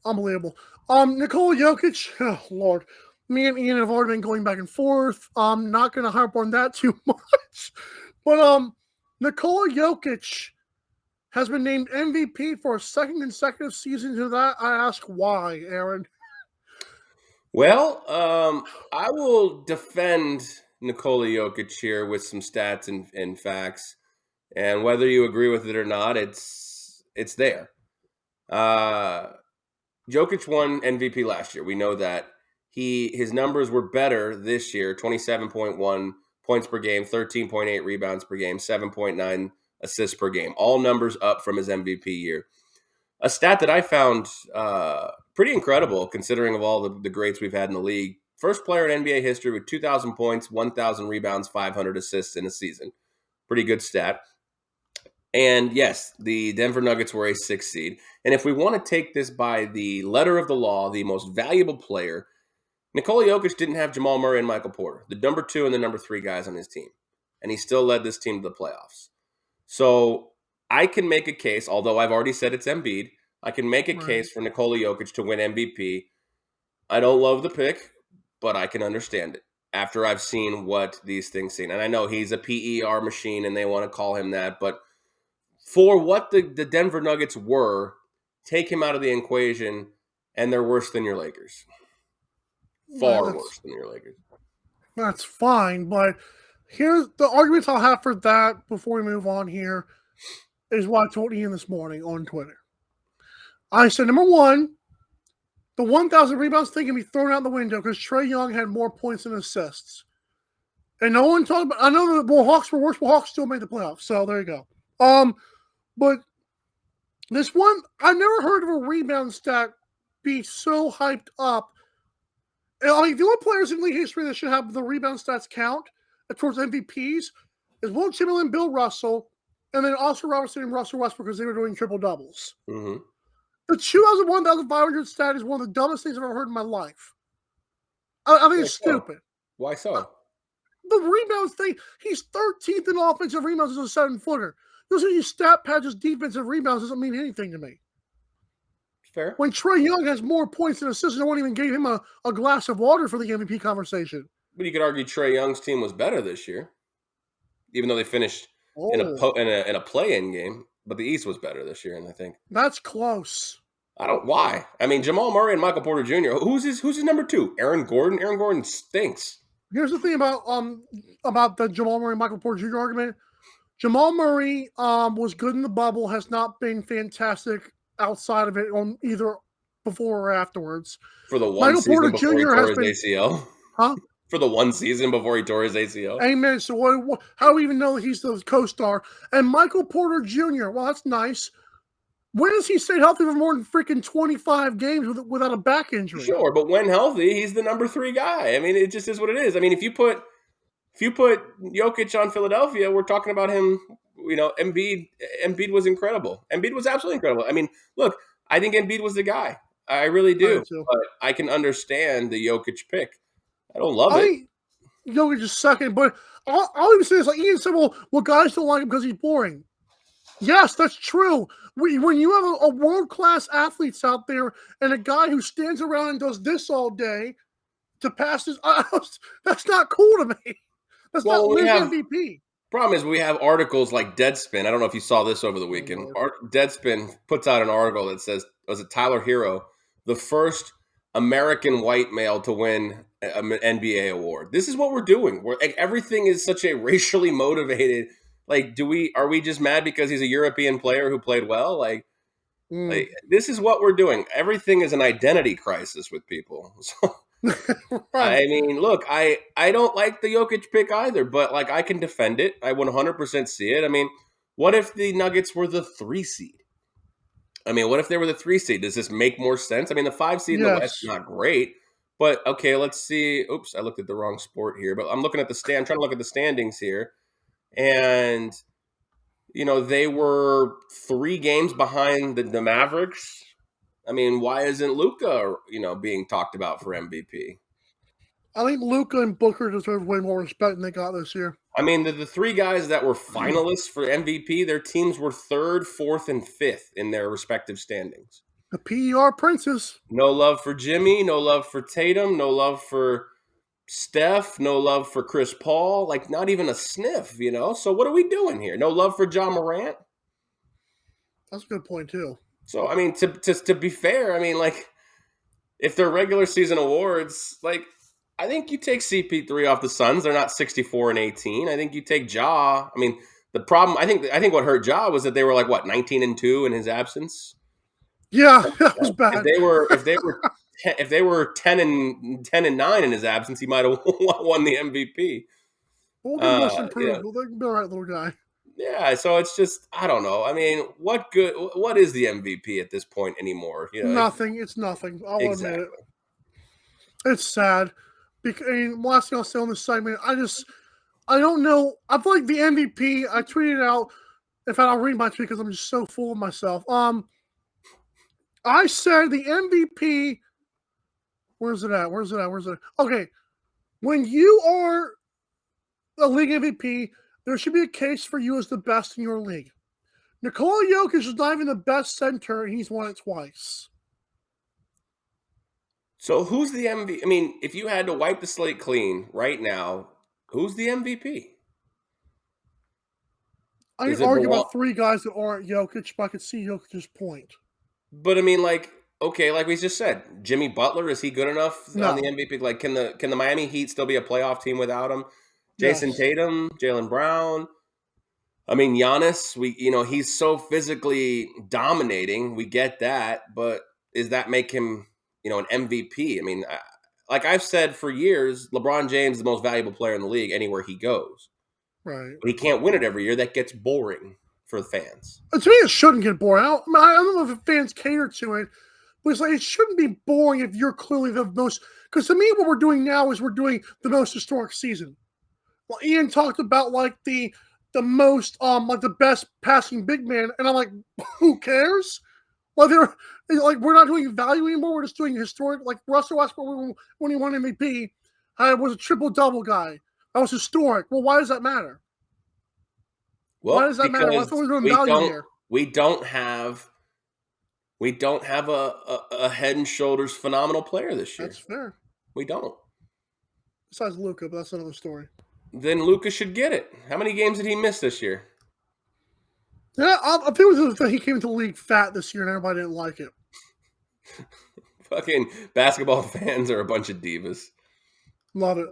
Unbelievable. Nikola Jokic, oh, Lord. Me and Ian have already been going back and forth. I'm not going to harp on that too much. But Nikola Jokic has been named MVP for a second consecutive season. To that, I ask why, Aaron. Well, I will defend Nikola Jokic here with some stats and facts, and whether you agree with it or not, it's there. Uh, Jokic won MVP last year. We know that his numbers were better this year: 27.1 points per game, 13.8 rebounds per game, 7.9 assists per game. All numbers up from his MVP year. A stat that I found pretty incredible, considering of all the greats we've had in the league. First player in NBA history with 2,000 points, 1,000 rebounds, 500 assists in a season. Pretty good stat. And yes, the Denver Nuggets were a 6th seed. And if we want to take this by the letter of the law, the most valuable player, Nikola Jokic didn't have Jamal Murray and Michael Porter, the number 2 and the number 3 guys on his team. And he still led this team to the playoffs. So I can make a case, although I've already said it's Embiid, I can make a Right. case for Nikola Jokic to win MVP. I don't love the pick, but I can understand it after I've seen what these things seen. And I know he's a PER machine and they want to call him that, but for what the Denver Nuggets were, take him out of the equation, and they're worse than your Lakers. Well, Far worse than your Lakers. that's fine, but here's the arguments I'll have for that before we move on here is what I told Ian this morning on Twitter. I said, number one, the 1,000 rebounds thing can be thrown out the window because Trae Young had more points and assists. And no one talked about. I know the Hawks were worse, but Hawks still made the playoffs. So there you go. But this one, I've never heard of a rebound stat be so hyped up. And, I mean, the only players in league history that should have the rebound stats count towards MVPs is Will Chamberlain, Bill Russell, and then Oscar Robertson and Russell Westbrook because they were doing triple doubles. Mm-hmm. The 1,500 stat is one of the dumbest things I've ever heard in my life. I think it's stupid. Why so? The rebounds thing, he's 13th in offensive rebounds as a 7-footer. Doesn't you stat pad just defensive rebounds doesn't mean anything to me. Fair. When Trae Young has more points than assists, no one even gave him a glass of water for the MVP conversation. But you could argue Trae Young's team was better this year, even though they finished in a play-in game. But the East was better this year, and I think that's close. I don't why. I mean, Jamal Murray and Michael Porter Jr. Who's his number 2? Aaron Gordon. Aaron Gordon stinks. Here's the thing about the Jamal Murray Michael Porter Jr. argument. Jamal Murray was good in the bubble, has not been fantastic outside of it on either before or afterwards. For the one Michael season Porter before Jr. he tore has his been, ACL. huh? For the one season before he tore his ACL. Amen. So how do we even know that he's the co-star? And Michael Porter Jr., well, that's nice. When has he stayed healthy for more than freaking 25 games without a back injury? Sure, but when healthy, he's the number 3 guy. I mean, it just is what it is. I mean, if you put Jokic on Philadelphia, we're talking about him. You know, Embiid was incredible. Embiid was absolutely incredible. I mean, look, I think Embiid was the guy. I really do. But I can understand the Jokic pick. I don't love it. Jokic is second, but I'll even say this. Like Ian said, well, guys don't like him because he's boring. Yes, that's true. When you have a world-class athletes out there and a guy who stands around and does this all day to pass his that's not cool to me. That's not MVP. Problem is we have articles like Deadspin. I don't know if you saw this over the weekend. Deadspin puts out an article that says, was it Tyler Hero, the first American white male to win an NBA award? This is what we're doing. Everything is such a racially motivated. Like, are we just mad because he's a European player who played well? Like this is what we're doing. Everything is an identity crisis with people. So, right. I mean, look, I don't like the Jokic pick either, but like I can defend it. I 100% see it. I mean, what if the Nuggets were the 3 seed? I mean, what if they were the 3 seed? Does this make more sense? I mean, the 5 seed in the West is not great, but okay, let's see. Oops, I looked at the wrong sport here, but I'm looking at I'm trying to look at the standings here. And, you know, they were 3 games behind the Mavericks. I mean, why isn't Luka, being talked about for MVP? I think Luka and Booker deserve way more respect than they got this year. I mean, the 3 guys that were finalists for MVP, their teams were 3rd, 4th, and 5th in their respective standings. The PER Princess. No love for Jimmy, no love for Tatum, no love for Steph, no love for Chris Paul, like not even a sniff, you know? So what are we doing here? No love for John Morant? That's a good point too. So I mean to be fair, I mean like if they're regular season awards, like I think you take CP3 off the Suns, they're not 64 and 18. I think you take Ja. I mean, the problem I think what hurt Ja was that they were like what 19 and 2 in his absence. Yeah, that was Right? bad. If they were 10 and 9 in his absence, he might have won the MVP. We'll get most You know, improved. We'll be all right, little guy. yeah. So it's just I don't know. I mean, what is the MVP at this point anymore? You know, Nothing. It's nothing. I'll admit it. exactly. It's sad. Because last thing I'll say on this segment, I don't know. I feel like the MVP. I tweeted out. In fact, I'll read my tweet because I'm just so full of myself. I said the MVP. Where's it at? Where's it at? Where's it? Okay, when you are a league MVP, there should be a case for you as the best in your league. Nikola Jokic is not even the best center, and he's won it twice. So who's the MVP? I mean, if you had to wipe the slate clean right now, who's the MVP? I Is can it argue belong? about three guys that aren't Jokic, but I could see Jokic's point. But I mean, like, okay, like we just said, Jimmy Butler is he good enough on the No. MVP? Like, can the Miami Heat still be a playoff team without him? Jason Yes. Tatum, Jalen Brown. I mean, Giannis. He's so physically dominating. We get that, but does that make him an MVP? I mean, like I've said for years, LeBron James is the most valuable player in the league anywhere he goes. Right. But he can't win it every year. That gets boring for the fans. And to me, it shouldn't get boring. I don't know if fans cater to it, but it's like it shouldn't be boring if you're clearly the most. Because to me, what we're doing now is we're doing the most historic season. Well, Ian talked about like the most like the best passing big man, and I'm like, who cares? Like they're like we're not doing value anymore. We're just doing historic. Like Russell Westbrook when he won MVP, was a triple double guy. That was historic. Well, why does that matter? Why Well, does that matter? Well, I because thought we were doing value here. we don't have a head and shoulders phenomenal player this That's year. fair. We don't. Besides Luca, but that's another story. Then Lucas should get it. How many games did he miss this year? Yeah, I think it was that he came into the league fat this year and everybody didn't like it. Fucking basketball fans are a bunch of divas. Love it.